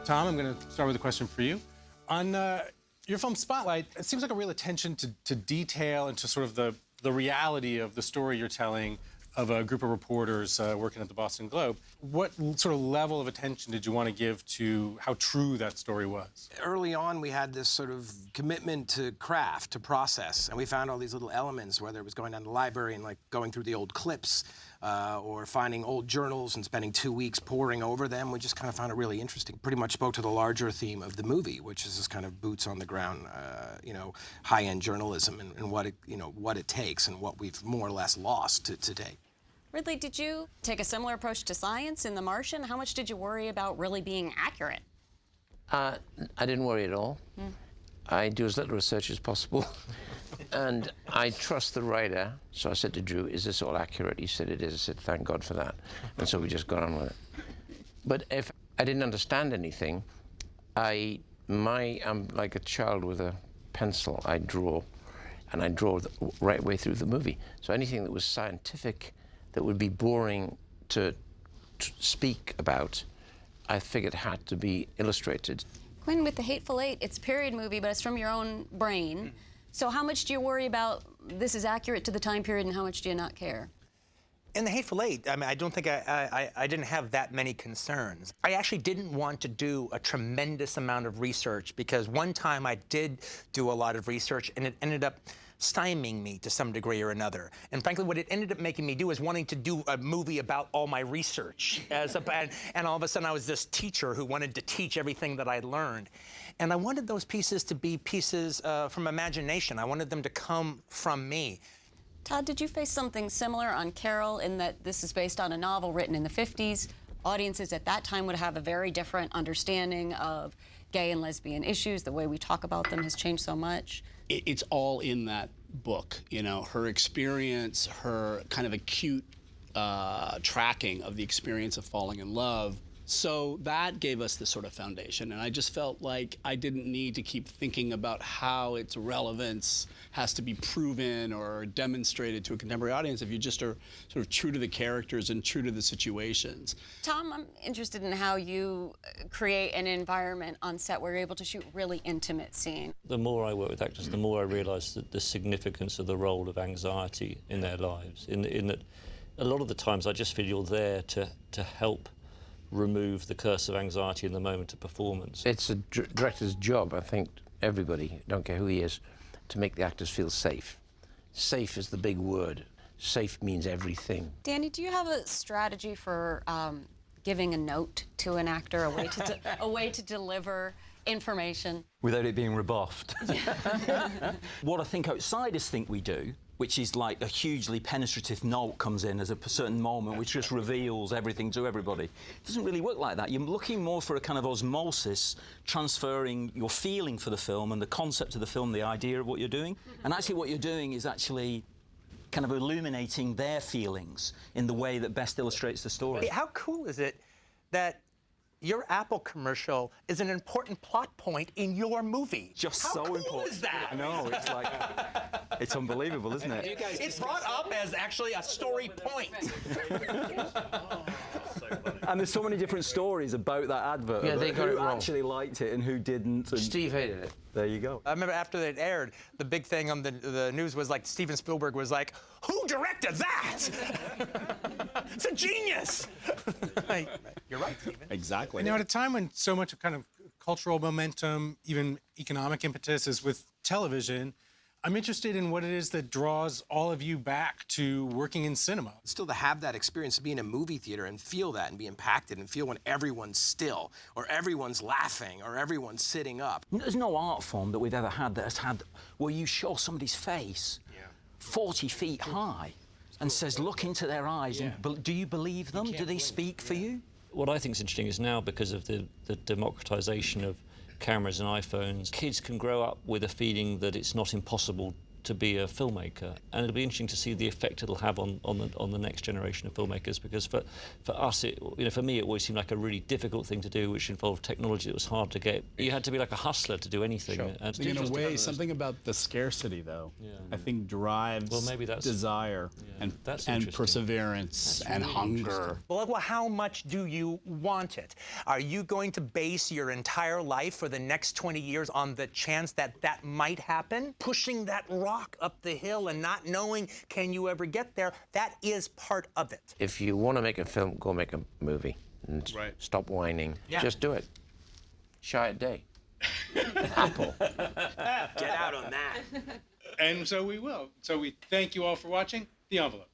Tom, I'm going to start with a question for you. On your film Spotlight, it seems like a real attention to detail and to sort of the reality of the story you're telling of a group of reporters working at the Boston Globe. What sort of level of attention did you want to give to how true that story was? Early on, we had this sort of commitment to craft, to process, and we found all these little elements, whether it was going down to the library and like going through the old clips, or finding old journals and spending 2 weeks poring over them. We just kind of found it really interesting. Pretty much spoke to the larger theme of the movie, which is this kind of boots on the ground, high-end journalism and what it takes and what we've more or less lost to today. Ridley, did you take a similar approach to science in The Martian? How much did you worry about really being accurate? I didn't worry at all. I do as little research as possible. And I trust the writer. So I said to Drew, is this all accurate? He said it is. I said, thank God for that. And so we just got on with it. But if I didn't understand anything, I'm like a child with a pencil. I draw, and I draw the right way through the movie. So anything that was scientific, that would be boring to speak about, I figured had to be illustrated. Quentin, with The Hateful Eight, it's a period movie, but it's from your own brain. So how much do you worry about this is accurate to the time period, and how much do you not care? In The Hateful Eight, I mean, I don't think I didn't have that many concerns. I actually didn't want to do a tremendous amount of research, because one time I did do a lot of research, and it ended up stymieing me to some degree or another. And frankly, what it ended up making me do is wanting to do a movie about all my research. And all of a sudden, I was this teacher who wanted to teach everything that I learned. And I wanted those pieces to be pieces from imagination. I wanted them to come from me. Todd, did you face something similar on Carol, in that this is based on a novel written in the 50s? Audiences at that time would have a very different understanding of gay and lesbian issues. The way we talk about them has changed so much. It's all in that book, you know, her experience, her kind of acute tracking of the experience of falling in love. So that gave us this sort of foundation, and I just felt like I didn't need to keep thinking about how its relevance has to be proven or demonstrated to a contemporary audience if you just are sort of true to the characters and true to the situations. Tom, I'm interested in how you create an environment on set where you're able to shoot really intimate scenes. The more I work with actors, the more I realise that the significance of the role of anxiety in their lives, in that a lot of the times I just feel you're there to help remove the curse of anxiety in the moment of performance. It's a director's job, I think, everybody, don't care who he is, to make the actors feel safe. Safe is the big word. Safe means everything. Danny, do you have a strategy for giving a note to an actor, a way to deliver information? Without it being rebuffed. What I think outsiders think we do, which is like a hugely penetrative note comes in as a certain moment which just reveals everything to everybody. It doesn't really work like that. You're looking more for a kind of osmosis, transferring your feeling for the film and the concept of the film, the idea of what you're doing. And actually what you're doing is actually kind of illuminating their feelings in the way that best illustrates the story. How cool is it that your Apple commercial is an important plot point in your movie? Just How so cool important. is that? I know, it's like, it's unbelievable, isn't it? It's brought up as actually a story point. And there's so many different stories about that advert. Yeah, they got it who wrong. actually liked it and who didn't. And Steve hated it. there you go. I remember after it aired, the big thing on the news was like Steven Spielberg was like, "Who directed that? It's a genius." You're right, Steven. Exactly. Now, at a time when so much of kind of cultural momentum, even economic impetus, is with television, I'm interested in what it is that draws all of you back to working in cinema. Still to have that experience, to be in a movie theater and feel that and be impacted and feel when everyone's still, or everyone's laughing, or everyone's sitting up. There's no art form that we've ever had that has had where you show somebody's face 40 feet high and says, look into their eyes, and do you believe them? Do they speak for you? What I think is interesting is now, because of the democratisation of cameras and iPhones, kids can grow up with a feeling that it's not impossible to be a filmmaker, and it'll be interesting to see the effect it'll have on the next generation of filmmakers. Because for us, for me, it always seemed like a really difficult thing to do, which involved technology that was hard to get. You had to be like a hustler to do anything. Sure. And In a way, something about the scarcity, though, I think drives maybe that's desire and perseverance and really hunger. Well, how much do you want it? Are you going to base your entire life for the next 20 years on the chance that that might happen? Pushing that rock up the hill and not knowing can you ever get there, that is part of it. If you want to make a film, go make a movie. And stop whining. Yeah. Just do it. Shy a day. Apple. Get out on that. And so we will. So we thank you all for watching The Envelope.